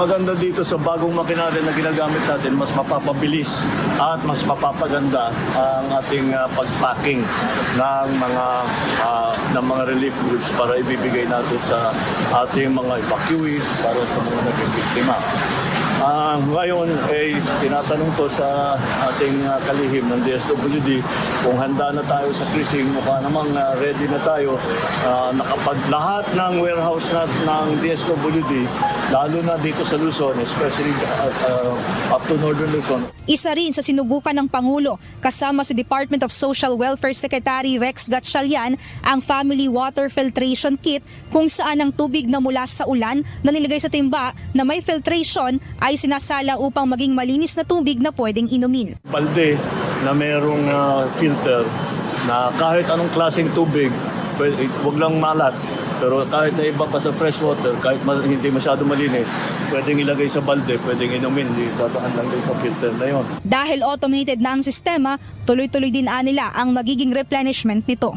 maganda dito sa bagong makinarya na ginagamit natin, mas mapapabilis at mas mapapaganda ang ating pagpacking ng mga relief goods para ibibigay natin sa ating mga evacuees, para sa mga naging biktima. Ngayon ay tinatanong ko sa ating kalihim ng DSWD kung handa na tayo sa cruising, mukha namang ready na tayo. Lahat ng warehouse ng DSWD, lalo na dito sa Luzon, especially up to Northern Luzon. Isa rin sa sinubukan ng Pangulo kasama si Department of Social Welfare Secretary Rex Gatchalian ang Family Water Filtration Kit, kung saan ang tubig na mula sa ulan na nilagay sa timba na may filtration ay sinasala upang maging malinis na tubig na pwedeng inumin. Balde na mayroong filter na kahit anong klaseng tubig, huwag lang malat, pero kahit na iba pa sa fresh water, kahit hindi masyado malinis, pwedeng ilagay sa balde, pwedeng inumin, dadaan lang din sa filter na yon. Dahil automated na ang sistema, tuloy-tuloy din nila ang magiging replenishment nito.